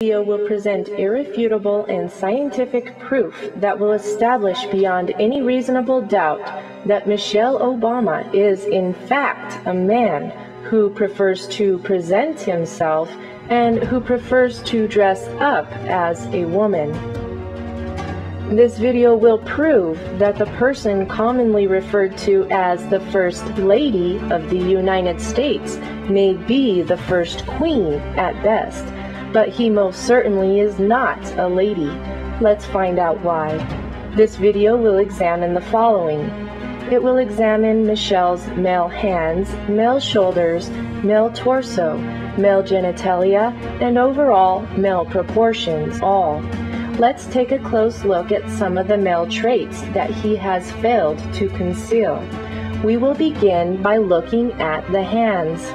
Video will present irrefutable and scientific proof that will establish beyond any reasonable doubt that Michelle Obama is in fact a man who prefers to present himself and who prefers to dress up as a woman. This video will prove that the person commonly referred to as the First Lady of the United States may be the first queen at best, but he most certainly is not a lady. Let's find out why. This video will examine the following. It will examine Michelle's male hands, male shoulders, male torso, male genitalia, and overall male proportions, all. Let's take a close look at some of the male traits that he has failed to conceal. We will begin by looking at the hands.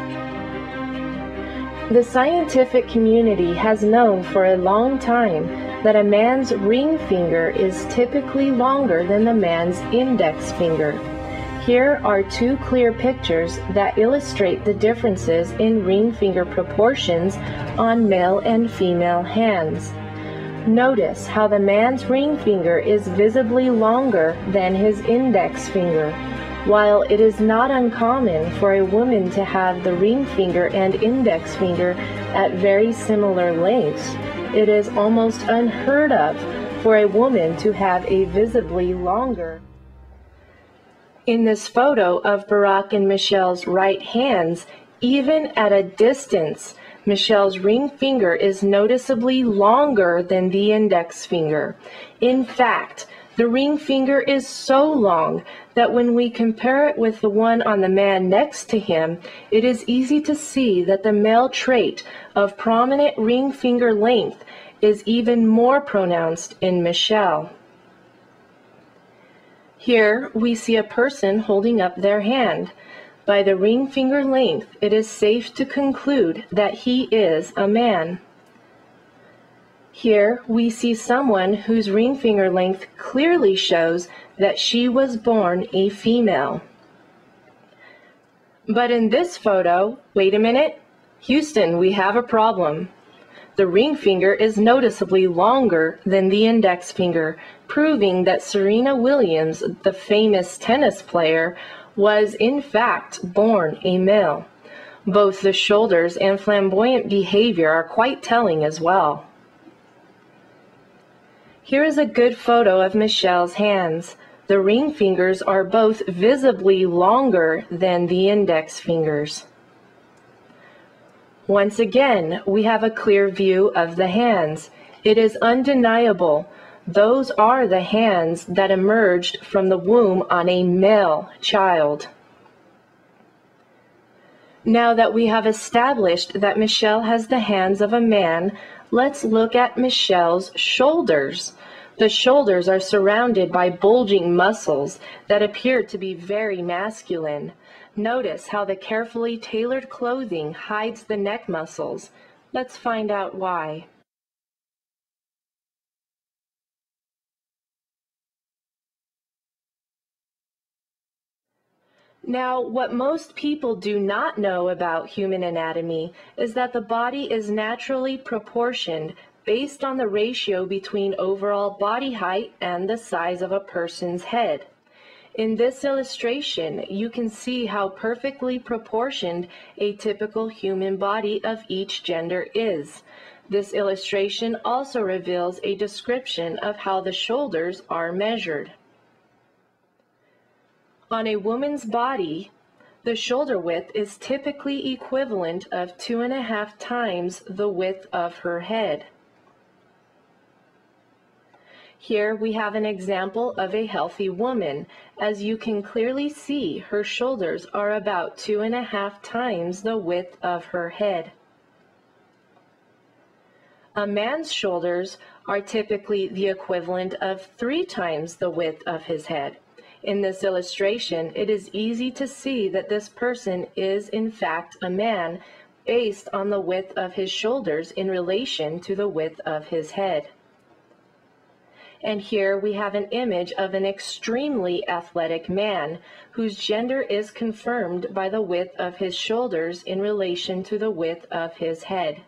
The scientific community has known for a long time that a man's ring finger is typically longer than the man's index finger. Here are two clear pictures that illustrate the differences in ring finger proportions on male and female hands. Notice how the man's ring finger is visibly longer than his index finger. While it is not uncommon for a woman to have the ring finger and index finger at very similar lengths, it is almost unheard of for a woman to have a visibly longer. In this photo of Barack and Michelle's right hands, even at a distance, Michelle's ring finger is noticeably longer than the index finger. In fact, the ring finger is so long that when we compare it with the one on the man next to him, it is easy to see that the male trait of prominent ring finger length is even more pronounced in Michelle. Here we see a person holding up their hand. By the ring finger length, it is safe to conclude that he is a man. Here we see someone whose ring finger length clearly shows that she was born a female. But in this photo, wait a minute, Houston, we have a problem. The ring finger is noticeably longer than the index finger, proving that Serena Williams, the famous tennis player, was in fact born a male. Both the shoulders and flamboyant behavior are quite telling as well. Here is a good photo of Michelle's hands. The ring fingers are both visibly longer than the index fingers. Once again, we have a clear view of the hands. It is undeniable. Those are the hands that emerged from the womb on a male child. Now that we have established that Michelle has the hands of a man, let's look at Michelle's shoulders. The shoulders are surrounded by bulging muscles that appear to be very masculine. Notice how the carefully tailored clothing hides the neck muscles. Let's find out why. Now, what most people do not know about human anatomy is that the body is naturally proportioned based on the ratio between overall body height and the size of a person's head. In this illustration, you can see how perfectly proportioned a typical human body of each gender is. This illustration also reveals a description of how the shoulders are measured. On a woman's body, the shoulder width is typically equivalent of 2.5 times the width of her head. Here we have an example of a healthy woman. As you can clearly see, her shoulders are about 2.5 times the width of her head. A man's shoulders are typically the equivalent of 3 times the width of his head. In this illustration, it is easy to see that this person is in fact a man based on the width of his shoulders in relation to the width of his head. And here we have an image of an extremely athletic man whose gender is confirmed by the width of his shoulders in relation to the width of his head.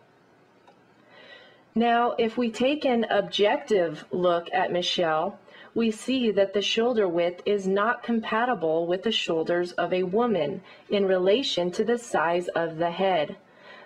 Now, if we take an objective look at Michelle, we see that the shoulder width is not compatible with the shoulders of a woman in relation to the size of the head.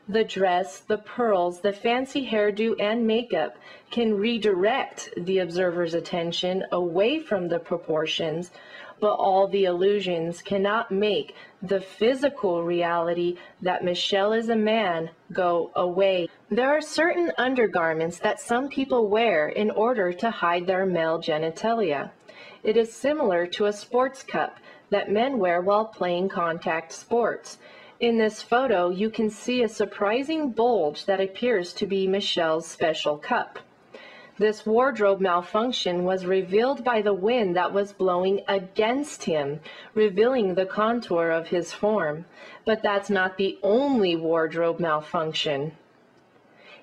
The dress, the pearls, the fancy hairdo, and makeup can redirect the observer's attention away from the proportions, but all the illusions cannot make the physical reality that Michelle is a man go away. There are certain undergarments that some people wear in order to hide their male genitalia. It is similar to a sports cup that men wear while playing contact sports. In this photo, you can see a surprising bulge that appears to be Michelle's special cup. This wardrobe malfunction was revealed by the wind that was blowing against him, revealing the contour of his form. But that's not the only wardrobe malfunction.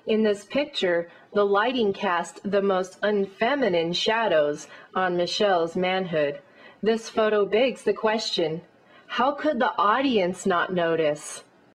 In this picture, the lighting cast the most unfeminine shadows on Michelle's manhood. This photo begs the question, how could the audience not notice?